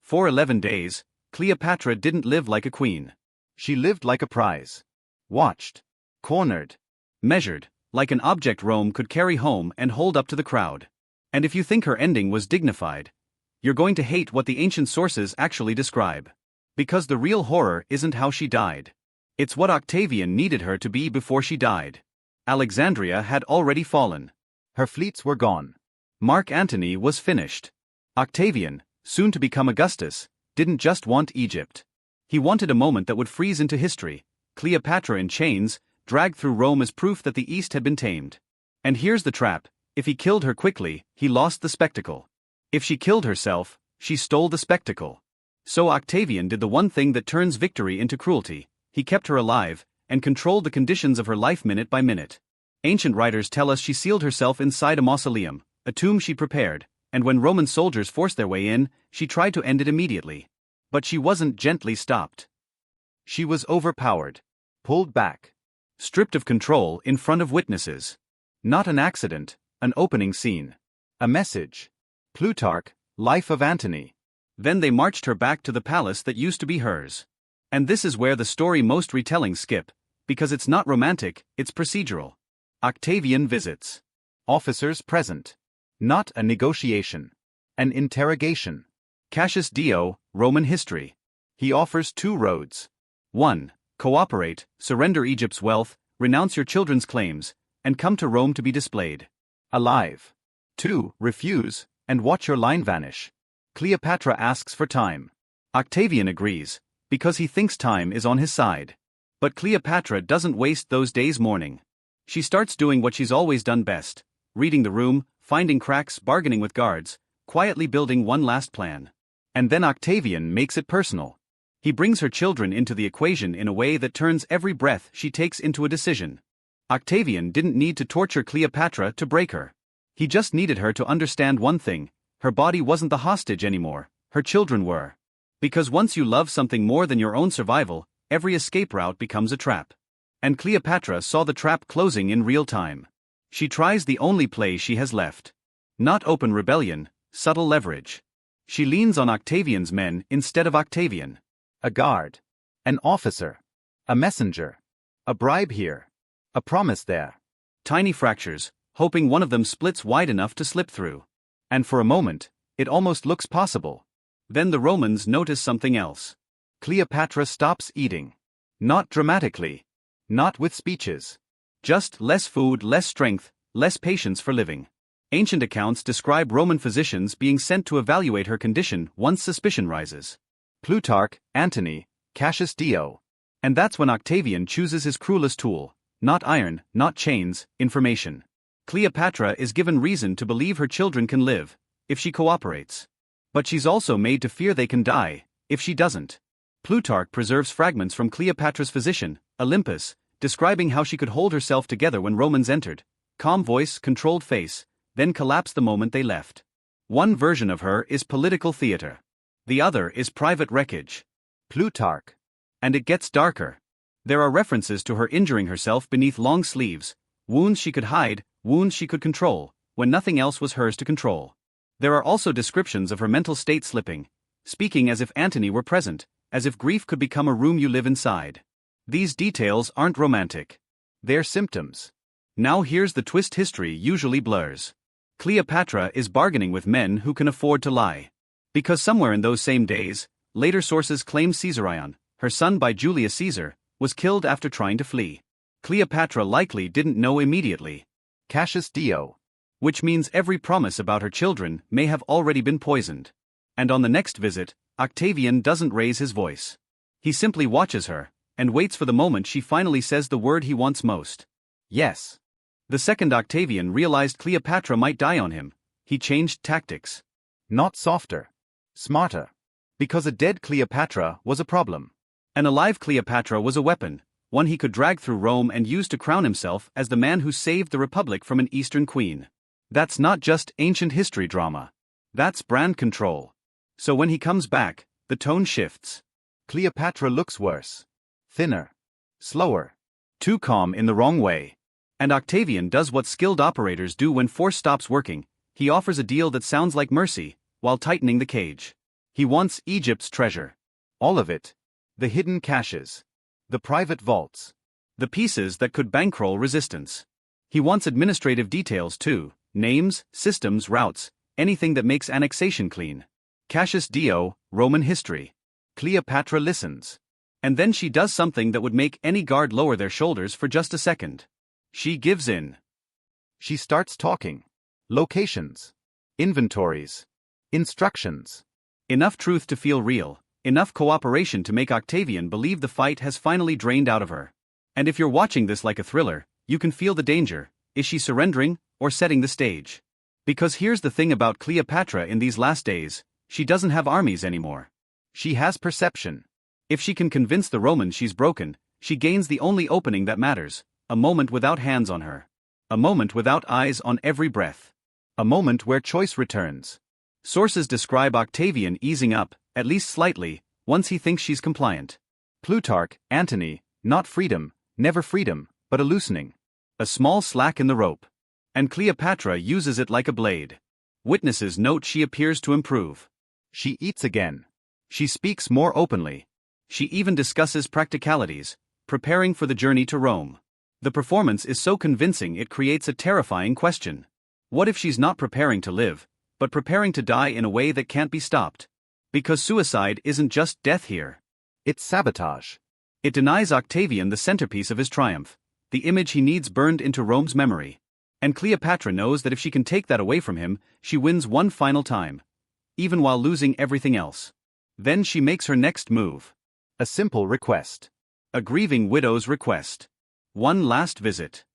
For 11 days, Cleopatra didn't live like a queen. She lived like a prize. Watched. Cornered. Measured, like an object Rome could carry home and hold up to the crowd. And if you think her ending was dignified, you're going to hate what the ancient sources actually describe. Because the real horror isn't how she died. It's what Octavian needed her to be before she died. Alexandria had already fallen. Her fleets were gone. Mark Antony was finished. Octavian, soon to become Augustus, didn't just want Egypt. He wanted a moment that would freeze into history, Cleopatra in chains, dragged through Rome as proof that the East had been tamed. And here's the trap: if he killed her quickly, he lost the spectacle. If she killed herself, she stole the spectacle. So Octavian did the one thing that turns victory into cruelty: he kept her alive, and controlled the conditions of her life minute by minute. Ancient writers tell us she sealed herself inside a mausoleum, a tomb she prepared, and when Roman soldiers forced their way in, she tried to end it immediately. But she wasn't gently stopped. She was overpowered. Pulled back. Stripped of control in front of witnesses. Not an accident, an opening scene. A message. Plutarch, Life of Antony. Then they marched her back to the palace that used to be hers. And this is where the story most retellings skip, because it's not romantic, it's procedural. Octavian visits. Officers present. Not a negotiation. An interrogation. Cassius Dio, Roman history. He offers 2 roads. 1. Cooperate, surrender Egypt's wealth, renounce your children's claims, and come to Rome to be displayed alive. 2. Refuse, and watch your line vanish. Cleopatra asks for time. Octavian agrees, because he thinks time is on his side. But Cleopatra doesn't waste those days mourning. She starts doing what she's always done best: reading the room, finding cracks, bargaining with guards, quietly building one last plan. And then Octavian makes it personal. He brings her children into the equation in a way that turns every breath she takes into a decision. Octavian didn't need to torture Cleopatra to break her. He just needed her to understand one thing: her body wasn't the hostage anymore, her children were. Because once you love something more than your own survival, every escape route becomes a trap. And Cleopatra saw the trap closing in real time. She tries the only play she has left. Not open rebellion, subtle leverage. She leans on Octavian's men instead of Octavian. A guard. An officer. A messenger. A bribe here. A promise there. Tiny fractures, hoping one of them splits wide enough to slip through. And for a moment, it almost looks possible. Then the Romans notice something else. Cleopatra stops eating. Not dramatically. Not with speeches. Just less food, less strength, less patience for living. Ancient accounts describe Roman physicians being sent to evaluate her condition once suspicion rises. Plutarch, Antony, Cassius Dio. And that's when Octavian chooses his cruelest tool: not iron, not chains, information. Cleopatra is given reason to believe her children can live, if she cooperates. But she's also made to fear they can die, if she doesn't. Plutarch preserves fragments from Cleopatra's physician, Olympus, describing how she could hold herself together when Romans entered: calm voice, controlled face, then collapse the moment they left. One version of her is political theater. The other is private wreckage. Plutarch. And it gets darker. There are references to her injuring herself beneath long sleeves, wounds she could hide, wounds she could control, when nothing else was hers to control. There are also descriptions of her mental state slipping, speaking as if Antony were present, as if grief could become a room you live inside. These details aren't romantic. They're symptoms. Now here's the twist history usually blurs. Cleopatra is bargaining with men who can afford to lie. Because somewhere in those same days, later sources claim Caesarion, her son by Julius Caesar, was killed after trying to flee. Cleopatra likely didn't know immediately. Cassius Dio. Which means every promise about her children may have already been poisoned. And on the next visit, Octavian doesn't raise his voice. He simply watches her, and waits for the moment she finally says the word he wants most. Yes. The second Octavian realized Cleopatra might die on him, he changed tactics. Not softer. Smarter. Because a dead Cleopatra was a problem. An alive Cleopatra was a weapon, one he could drag through Rome and use to crown himself as the man who saved the Republic from an Eastern queen. That's not just ancient history drama. That's brand control. So when he comes back, the tone shifts. Cleopatra looks worse. Thinner. Slower. Too calm in the wrong way. And Octavian does what skilled operators do when force stops working: he offers a deal that sounds like mercy, while tightening the cage. He wants Egypt's treasure. All of it. The hidden caches. The private vaults. The pieces that could bankroll resistance. He wants administrative details too, names, systems, routes, anything that makes annexation clean. Cassius Dio, Roman history. Cleopatra listens. And then she does something that would make any guard lower their shoulders for just a second. She gives in. She starts talking. Locations. Inventories. Instructions. Enough truth to feel real, enough cooperation to make Octavian believe the fight has finally drained out of her. And if you're watching this like a thriller, you can feel the danger. Is she surrendering, or setting the stage? Because here's the thing about Cleopatra in these last days, she doesn't have armies anymore. She has perception. If she can convince the Romans she's broken, she gains the only opening that matters, a moment without hands on her. A moment without eyes on every breath. A moment where choice returns. Sources describe Octavian easing up, at least slightly, once he thinks she's compliant. Plutarch, Antony, not freedom, never freedom, but a loosening. A small slack in the rope. And Cleopatra uses it like a blade. Witnesses note she appears to improve. She eats again. She speaks more openly. She even discusses practicalities, preparing for the journey to Rome. The performance is so convincing it creates a terrifying question. What if she's not preparing to live, but preparing to die in a way that can't be stopped? Because suicide isn't just death here. It's sabotage. It denies Octavian the centerpiece of his triumph, the image he needs burned into Rome's memory. And Cleopatra knows that if she can take that away from him, she wins one final time, even while losing everything else. Then she makes her next move. A simple request. A grieving widow's request. One last visit.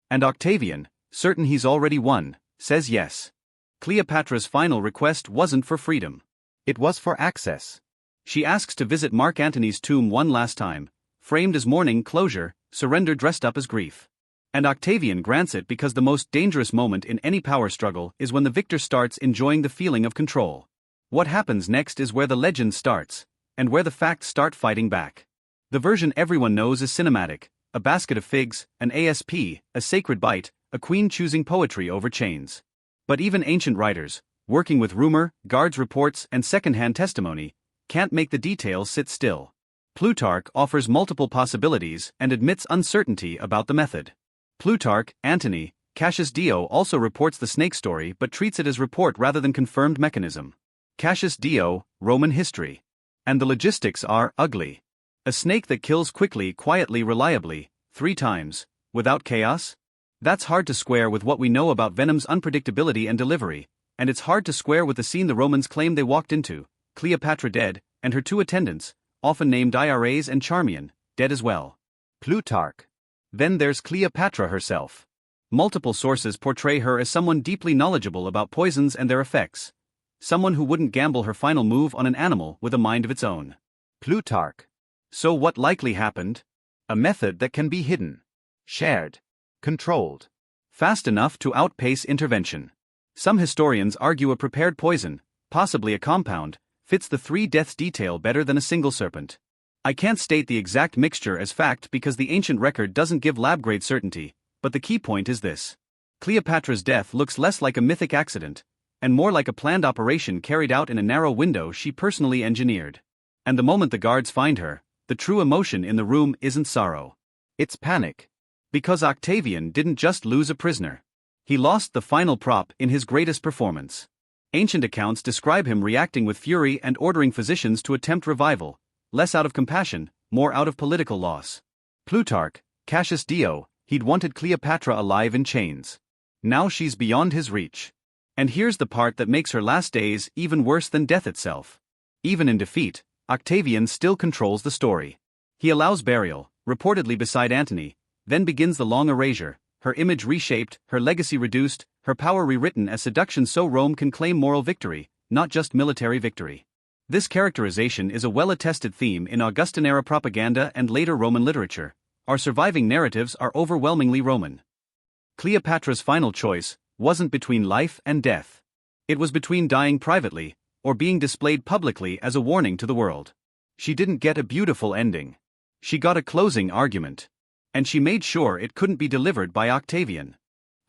And Octavian, certain he's already won, says yes. Cleopatra's final request wasn't for freedom. It was for access. She asks to visit Mark Antony's tomb one last time, framed as mourning closure, surrender dressed up as grief. And Octavian grants it because the most dangerous moment in any power struggle is when the victor starts enjoying the feeling of control. What happens next is where the legend starts, and where the facts start fighting back. The version everyone knows is cinematic, a basket of figs, an ASP, a sacred bite, a queen choosing poetry over chains. But even ancient writers, working with rumor, guards' reports, and second-hand testimony, can't make the details sit still. Plutarch offers multiple possibilities and admits uncertainty about the method. Plutarch, Antony, Cassius Dio also reports the snake story but treats it as report rather than confirmed mechanism. Cassius Dio, Roman history. And the logistics are ugly. A snake that kills quickly, quietly, reliably, 3 times, without chaos? That's hard to square with what we know about Venom's unpredictability and delivery, and it's hard to square with the scene the Romans claim they walked into, Cleopatra dead, and her 2 attendants, often named Diares and Charmian, dead as well. Plutarch. Then there's Cleopatra herself. Multiple sources portray her as someone deeply knowledgeable about poisons and their effects. Someone who wouldn't gamble her final move on an animal with a mind of its own. Plutarch. So what likely happened? A method that can be hidden, shared, controlled, fast enough to outpace intervention. Some historians argue a prepared poison, possibly a compound, fits the 3 deaths detail better than a single serpent. I can't state the exact mixture as fact because the ancient record doesn't give lab-grade certainty, but the key point is this. Cleopatra's death looks less like a mythic accident, and more like a planned operation carried out in a narrow window she personally engineered. And the moment the guards find her, the true emotion in the room isn't sorrow. It's panic. Because Octavian didn't just lose a prisoner. He lost the final prop in his greatest performance. Ancient accounts describe him reacting with fury and ordering physicians to attempt revival, less out of compassion, more out of political loss. Plutarch, Cassius Dio, he'd wanted Cleopatra alive in chains. Now she's beyond his reach. And here's the part that makes her last days even worse than death itself. Even in defeat, Octavian still controls the story. He allows burial, reportedly beside Antony, then begins the long erasure, her image reshaped, her legacy reduced, her power rewritten as seduction so Rome can claim moral victory, not just military victory. This characterization is a well-attested theme in Augustan-era propaganda and later Roman literature. Our surviving narratives are overwhelmingly Roman. Cleopatra's final choice wasn't between life and death. It was between dying privately, or being displayed publicly as a warning to the world. She didn't get a beautiful ending. She got a closing argument. And she made sure it couldn't be delivered by Octavian.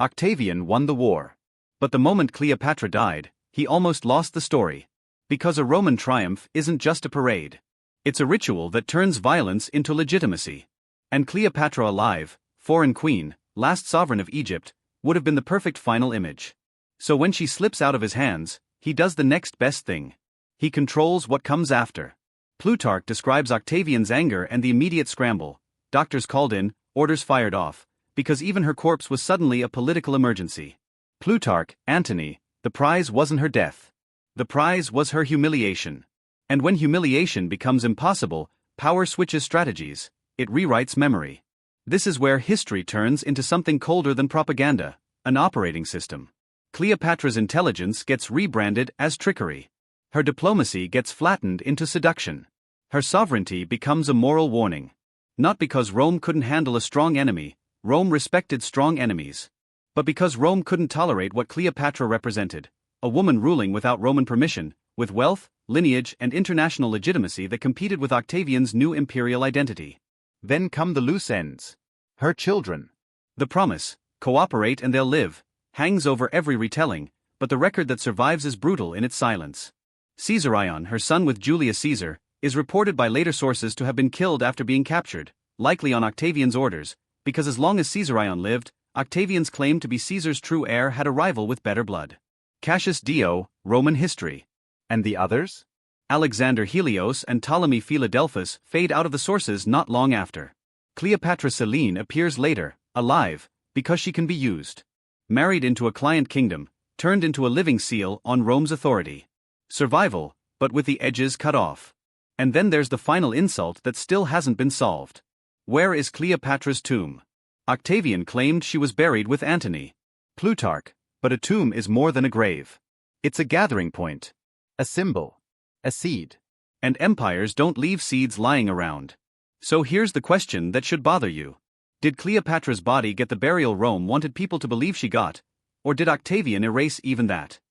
Octavian won the war. But the moment Cleopatra died, he almost lost the story. Because a Roman triumph isn't just a parade. It's a ritual that turns violence into legitimacy. And Cleopatra alive, foreign queen, last sovereign of Egypt, would have been the perfect final image. So when she slips out of his hands, he does the next best thing. He controls what comes after. Plutarch describes Octavian's anger and the immediate scramble, doctors called in, orders fired off, because even her corpse was suddenly a political emergency. Plutarch, Antony, the prize wasn't her death. The prize was her humiliation. And when humiliation becomes impossible, power switches strategies, it rewrites memory. This is where history turns into something colder than propaganda, an operating system. Cleopatra's intelligence gets rebranded as trickery. Her diplomacy gets flattened into seduction. Her sovereignty becomes a moral warning. Not because Rome couldn't handle a strong enemy, Rome respected strong enemies. But because Rome couldn't tolerate what Cleopatra represented, a woman ruling without Roman permission, with wealth, lineage and international legitimacy that competed with Octavian's new imperial identity. Then come the loose ends. Her children. The promise, cooperate and they'll live, hangs over every retelling, but the record that survives is brutal in its silence. Caesarion, her son with Julius Caesar, is reported by later sources to have been killed after being captured, likely on Octavian's orders, because as long as Caesarion lived, Octavian's claim to be Caesar's true heir had a rival with better blood. Cassius Dio, Roman history. And the others? Alexander Helios and Ptolemy Philadelphus fade out of the sources not long after. Cleopatra Selene appears later, alive, because she can be used. Married into a client kingdom, turned into a living seal on Rome's authority. Survival, but with the edges cut off. And then there's the final insult that still hasn't been solved. Where is Cleopatra's tomb? Octavian claimed she was buried with Antony. Plutarch, but a tomb is more than a grave. It's a gathering point. A symbol. A seed. And empires don't leave seeds lying around. So here's the question that should bother you. Did Cleopatra's body get the burial Rome wanted people to believe she got? Or did Octavian erase even that?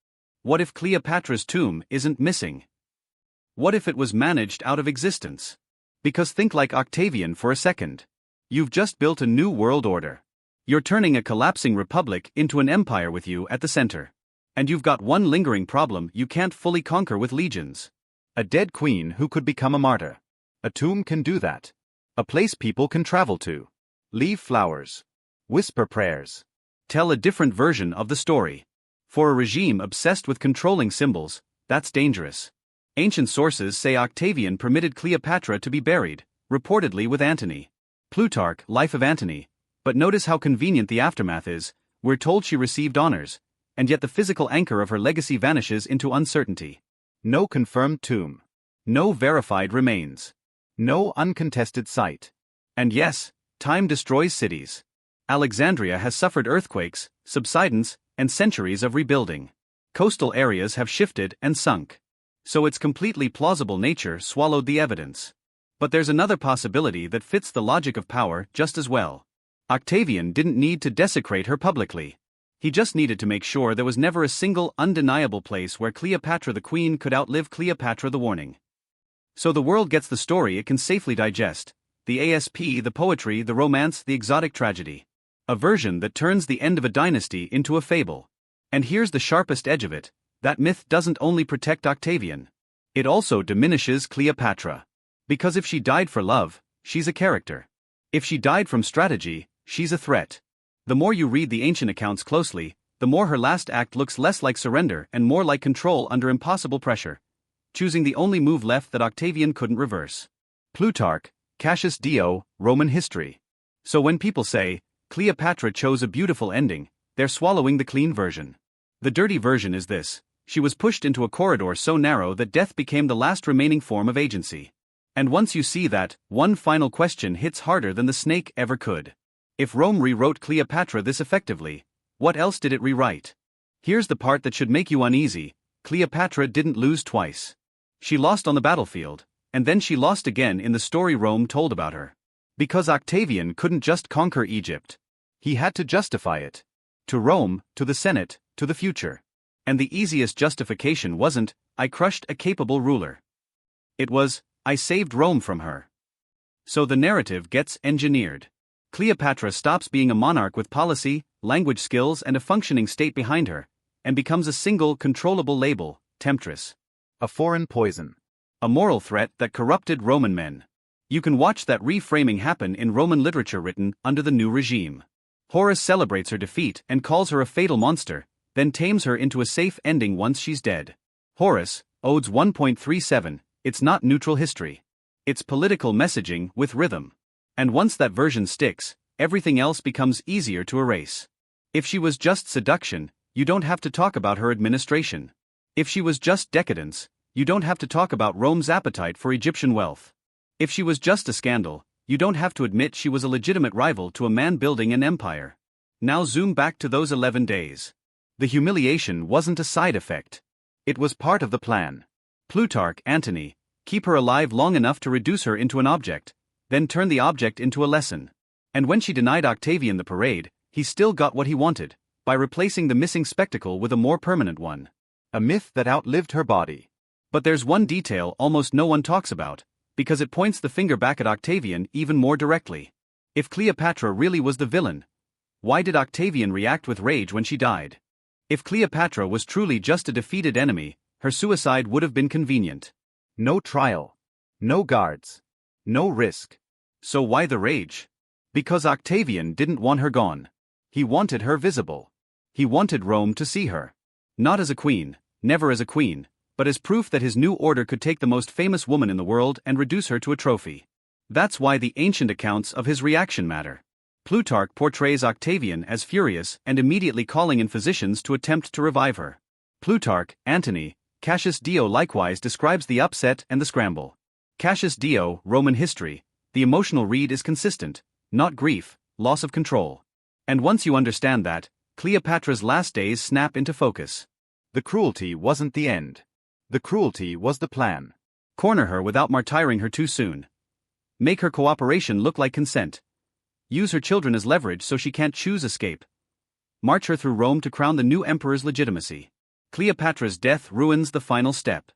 What if Cleopatra's tomb isn't missing? What if it was managed out of existence? Because think like Octavian for a second. You've just built a new world order. You're turning a collapsing republic into an empire with you at the center. And you've got one lingering problem you can't fully conquer with legions. A dead queen who could become a martyr. A tomb can do that. A place people can travel to. Leave flowers. Whisper prayers. Tell a different version of the story. For a regime obsessed with controlling symbols, that's dangerous. Ancient sources say Octavian permitted Cleopatra to be buried, reportedly with Antony. Plutarch, Life of Antony. But notice how convenient the aftermath is. We're told she received honors, and yet the physical anchor of her legacy vanishes into uncertainty. No confirmed tomb. No verified remains. No uncontested site. And yes, time destroys cities. Alexandria has suffered earthquakes, subsidence, and centuries of rebuilding. Coastal areas have shifted and sunk. So its completely plausible nature swallowed the evidence. But there's another possibility that fits the logic of power just as well. Octavian didn't need to desecrate her publicly. He just needed to make sure there was never a single undeniable place where Cleopatra the Queen could outlive Cleopatra the Warning. So the world gets the story it can safely digest, the ASP, the poetry, the romance, the exotic tragedy. A version that turns the end of a dynasty into a fable. And here's the sharpest edge of it, that myth doesn't only protect Octavian. It also diminishes Cleopatra. Because if she died for love, she's a character. If she died from strategy, she's a threat. The more you read the ancient accounts closely, the more her last act looks less like surrender and more like control under impossible pressure, choosing the only move left that Octavian couldn't reverse. Plutarch, Cassius Dio, Roman history. So when people say, Cleopatra chose a beautiful ending, they're swallowing the clean version. The dirty version is this: she was pushed into a corridor so narrow that death became the last remaining form of agency. And once you see that, one final question hits harder than the snake ever could. If Rome rewrote Cleopatra this effectively, what else did it rewrite? Here's the part that should make you uneasy: Cleopatra didn't lose twice. She lost on the battlefield, and then she lost again in the story Rome told about her. Because Octavian couldn't just conquer Egypt. He had to justify it. To Rome, to the Senate, to the future. And the easiest justification wasn't, I crushed a capable ruler. It was, I saved Rome from her. So the narrative gets engineered. Cleopatra stops being a monarch with policy, language skills and a functioning state behind her, and becomes a single controllable label, temptress. A foreign poison. A moral threat that corrupted Roman men. You can watch that reframing happen in Roman literature written under the new regime. Horace celebrates her defeat and calls her a fatal monster, then tames her into a safe ending once she's dead. Horace, Odes 1.37, it's not neutral history. It's political messaging with rhythm. And once that version sticks, everything else becomes easier to erase. If she was just seduction, you don't have to talk about her administration. If she was just decadence, you don't have to talk about Rome's appetite for Egyptian wealth. If she was just a scandal, you don't have to admit she was a legitimate rival to a man building an empire. Now zoom back to those 11 days. The humiliation wasn't a side effect. It was part of the plan. Plutarch, Antony, keep her alive long enough to reduce her into an object, then turn the object into a lesson. And when she denied Octavian the parade, he still got what he wanted, by replacing the missing spectacle with a more permanent one. A myth that outlived her body. But there's one detail almost no one talks about, because it points the finger back at Octavian even more directly. If Cleopatra really was the villain, why did Octavian react with rage when she died? If Cleopatra was truly just a defeated enemy, her suicide would have been convenient. No trial. No guards. No risk. So why the rage? Because Octavian didn't want her gone. He wanted her visible. He wanted Rome to see her. Not as a queen, never as a queen, but as proof that his new order could take the most famous woman in the world and reduce her to a trophy. That's why the ancient accounts of his reaction matter. Plutarch portrays Octavian as furious and immediately calling in physicians to attempt to revive her. Plutarch, Antony, Cassius Dio likewise describes the upset and the scramble. Cassius Dio, Roman history, the emotional read is consistent, not grief, loss of control. And once you understand that, Cleopatra's last days snap into focus. The cruelty wasn't the end. The cruelty was the plan. Corner her without martyring her too soon. Make her cooperation look like consent. Use her children as leverage so she can't choose escape. March her through Rome to crown the new emperor's legitimacy. Cleopatra's death ruins the final step.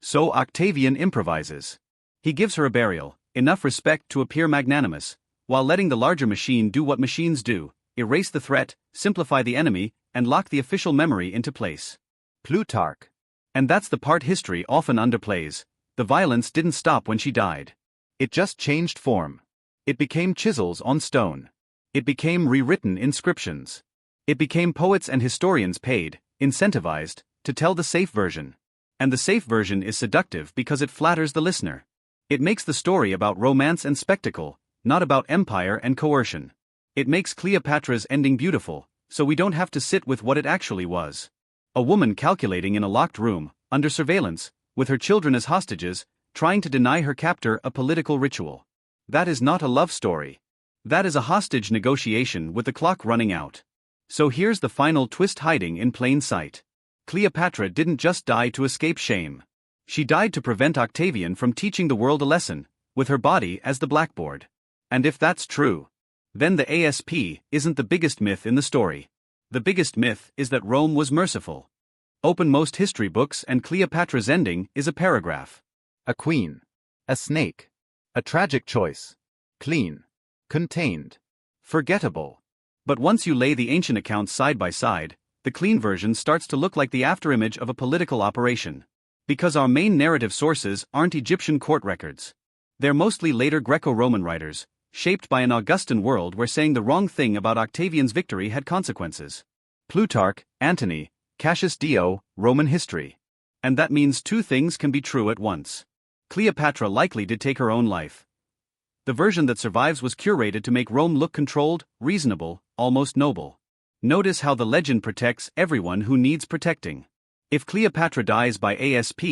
So Octavian improvises. He gives her a burial, enough respect to appear magnanimous, while letting the larger machine do what machines do, erase the threat, simplify the enemy, and lock the official memory into place. Plutarch. And that's the part history often underplays. The violence didn't stop when she died. It just changed form. It became chisels on stone. It became rewritten inscriptions. It became poets and historians paid, incentivized, to tell the safe version. And the safe version is seductive because it flatters the listener. It makes the story about romance and spectacle, not about empire and coercion. It makes Cleopatra's ending beautiful, so we don't have to sit with what it actually was. A woman calculating in a locked room, under surveillance, with her children as hostages, trying to deny her captor a political ritual. That is not a love story. That is a hostage negotiation with the clock running out. So here's the final twist hiding in plain sight. Cleopatra didn't just die to escape shame. She died to prevent Octavian from teaching the world a lesson, with her body as the blackboard. And if that's true, then the ASP isn't the biggest myth in the story. The biggest myth is that Rome was merciful. Open most history books and Cleopatra's ending is a paragraph. A queen. A snake. A tragic choice. Clean. Contained. Forgettable. But once you lay the ancient accounts side by side, the clean version starts to look like the afterimage of a political operation. Because our main narrative sources aren't Egyptian court records. They're mostly later Greco-Roman writers, shaped by an Augustan world where saying the wrong thing about Octavian's victory had consequences. Plutarch, Antony, Cassius Dio, Roman history. And that means two things can be true at once. Cleopatra likely did take her own life. The version that survives was curated to make Rome look controlled, reasonable, almost noble. Notice how the legend protects everyone who needs protecting. If Cleopatra dies by ASP,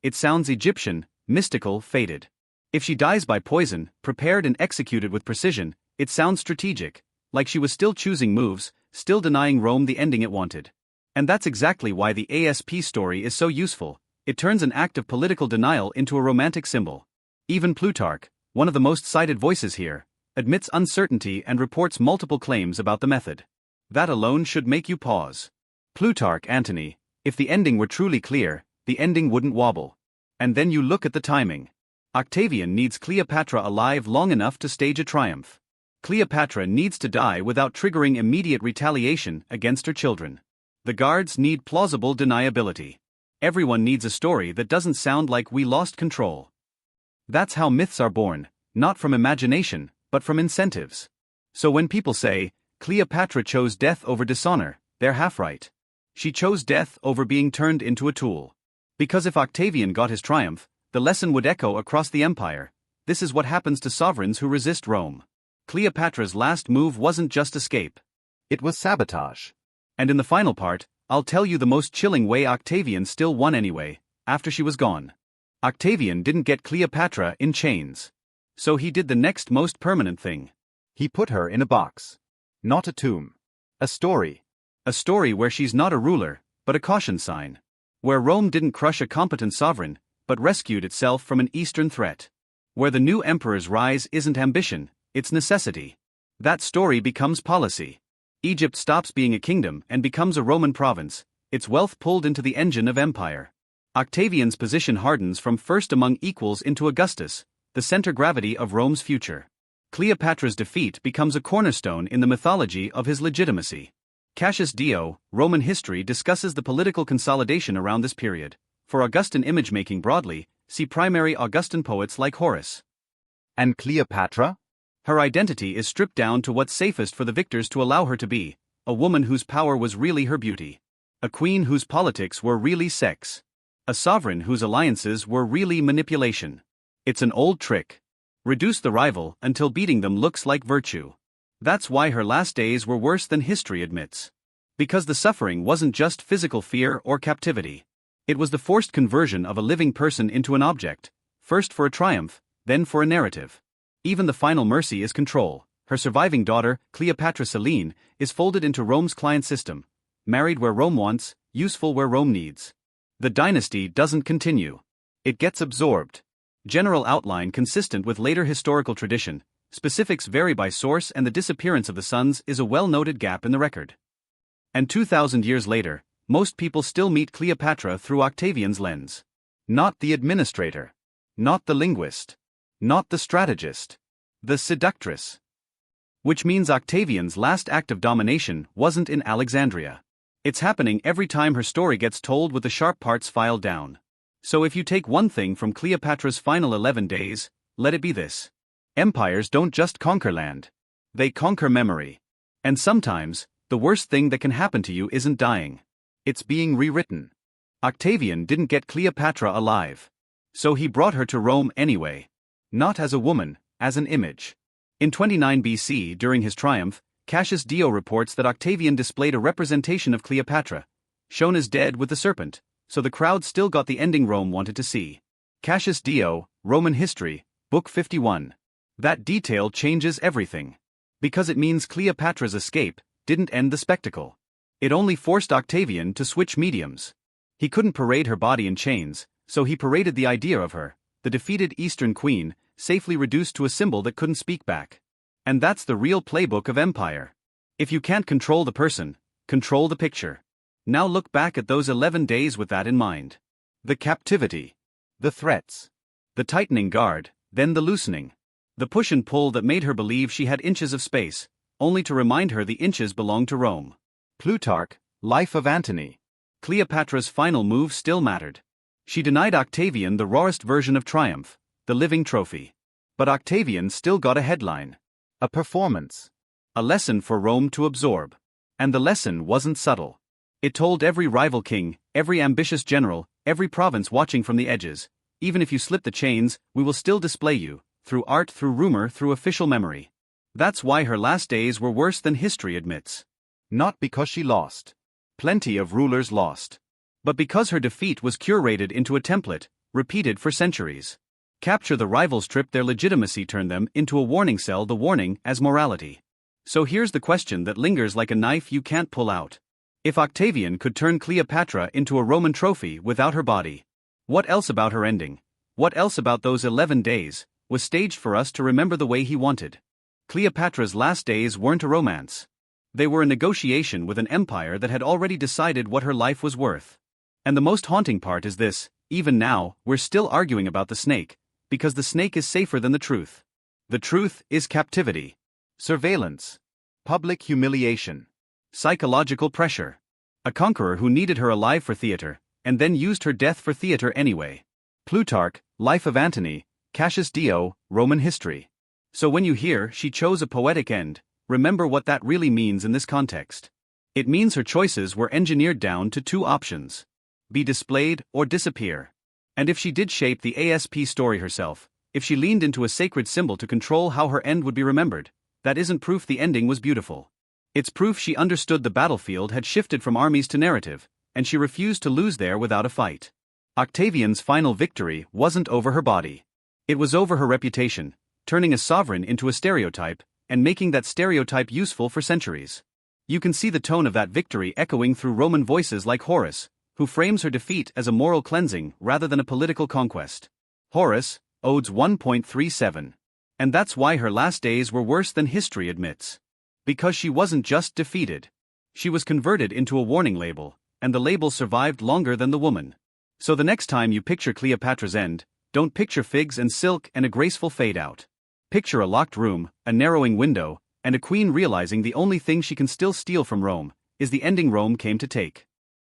it sounds Egyptian, mystical, fated. If she dies by poison, prepared and executed with precision, it sounds strategic, like she was still choosing moves, still denying Rome the ending it wanted. And that's exactly why the ASP story is so useful. It turns an act of political denial into a romantic symbol. Even Plutarch, one of the most cited voices here, admits uncertainty and reports multiple claims about the method. That alone should make you pause. Plutarch, Antony, if the ending were truly clear, the ending wouldn't wobble. And then you look at the timing. Octavian needs Cleopatra alive long enough to stage a triumph. Cleopatra needs to die without triggering immediate retaliation against her children. The guards need plausible deniability. Everyone needs a story that doesn't sound like we lost control. That's how myths are born, not from imagination, but from incentives. So when people say, Cleopatra chose death over dishonor, they're half right. She chose death over being turned into a tool. Because if Octavian got his triumph, the lesson would echo across the empire. This is what happens to sovereigns who resist Rome. Cleopatra's last move wasn't just escape. It was sabotage. And in the final part, I'll tell you the most chilling way Octavian still won anyway, after she was gone. Octavian didn't get Cleopatra in chains. So he did the next most permanent thing. He put her in a box. Not a tomb. A story. A story where she's not a ruler, but a caution sign. Where Rome didn't crush a competent sovereign, but rescued itself from an Eastern threat. Where the new emperor's rise isn't ambition, it's necessity. That story becomes policy. Egypt stops being a kingdom and becomes a Roman province, its wealth pulled into the engine of empire. Octavian's position hardens from first among equals into Augustus, the center gravity of Rome's future. Cleopatra's defeat becomes a cornerstone in the mythology of his legitimacy. Cassius Dio, Roman history discusses the political consolidation around this period. For Augustan image-making broadly, see primary Augustan poets like Horace. And Cleopatra? Her identity is stripped down to what's safest for the victors to allow her to be, a woman whose power was really her beauty. A queen whose politics were really sex. A sovereign whose alliances were really manipulation. It's an old trick. Reduce the rival until beating them looks like virtue. That's why her last days were worse than history admits. Because the suffering wasn't just physical fear or captivity. It was the forced conversion of a living person into an object, first for a triumph, then for a narrative. Even the final mercy is control. Her surviving daughter, Cleopatra Selene, is folded into Rome's client system. Married where Rome wants, useful where Rome needs. The dynasty doesn't continue. It gets absorbed. General outline consistent with later historical tradition, specifics vary by source, and the disappearance of the sons is a well-noted gap in the record. And 2,000 years later, most people still meet Cleopatra through Octavian's lens. Not the administrator. Not the linguist. Not the strategist. The seductress. Which means Octavian's last act of domination wasn't in Alexandria. It's happening every time her story gets told with the sharp parts filed down. So if you take one thing from Cleopatra's final 11 days, let it be this. Empires don't just conquer land. They conquer memory. And sometimes, the worst thing that can happen to you isn't dying. It's being rewritten. Octavian didn't get Cleopatra alive. So he brought her to Rome anyway. Not as a woman, as an image. In 29 BC, during his triumph, Cassius Dio reports that Octavian displayed a representation of Cleopatra, shown as dead with the serpent, so the crowd still got the ending Rome wanted to see. Cassius Dio, Roman History, Book 51. That detail changes everything. Because it means Cleopatra's escape didn't end the spectacle. It only forced Octavian to switch mediums. He couldn't parade her body in chains, so he paraded the idea of her, the defeated Eastern queen, safely reduced to a symbol that couldn't speak back. And that's the real playbook of empire. If you can't control the person, control the picture. Now look back at those 11 days with that in mind. The captivity. The threats. The tightening guard, then the loosening. The push and pull that made her believe she had inches of space, only to remind her the inches belonged to Rome. Plutarch, Life of Antony. Cleopatra's final move still mattered. She denied Octavian the rawest version of triumph, the living trophy. But Octavian still got a headline. A performance. A lesson for Rome to absorb. And the lesson wasn't subtle. It told every rival king, every ambitious general, every province watching from the edges, even if you slip the chains, we will still display you, through art, through rumor, through official memory. That's why her last days were worse than history admits. Not because she lost. Plenty of rulers lost. But because her defeat was curated into a template, repeated for centuries. Capture the rivals stripped their legitimacy, turned them into a warning cell, the warning as morality. So here's the question that lingers like a knife you can't pull out. If Octavian could turn Cleopatra into a Roman trophy without her body, what else about her ending, what else about those 11 days, was staged for us to remember the way he wanted? Cleopatra's last days weren't a romance. They were a negotiation with an empire that had already decided what her life was worth. And the most haunting part is this: even now, we're still arguing about the snake, because the snake is safer than the truth. The truth is captivity, surveillance, public humiliation, psychological pressure. A conqueror who needed her alive for theater, and then used her death for theater anyway. Plutarch, Life of Antony, Cassius Dio, Roman History. So when you hear she chose a poetic end, remember what that really means in this context. It means her choices were engineered down to two options: be displayed or disappear. And if she did shape the ASP story herself, if she leaned into a sacred symbol to control how her end would be remembered, that isn't proof the ending was beautiful. It's proof she understood the battlefield had shifted from armies to narrative, and she refused to lose there without a fight. Octavian's final victory wasn't over her body. It was over her reputation, turning a sovereign into a stereotype, and making that stereotype useful for centuries. You can see the tone of that victory echoing through Roman voices like Horace, who frames her defeat as a moral cleansing rather than a political conquest. Horace, Odes 1.37. And that's why her last days were worse than history admits. Because she wasn't just defeated. She was converted into a warning label, and the label survived longer than the woman. So the next time you picture Cleopatra's end, don't picture figs and silk and a graceful fade out. Picture a locked room, a narrowing window, and a queen realizing the only thing she can still steal from Rome is the ending Rome came to take.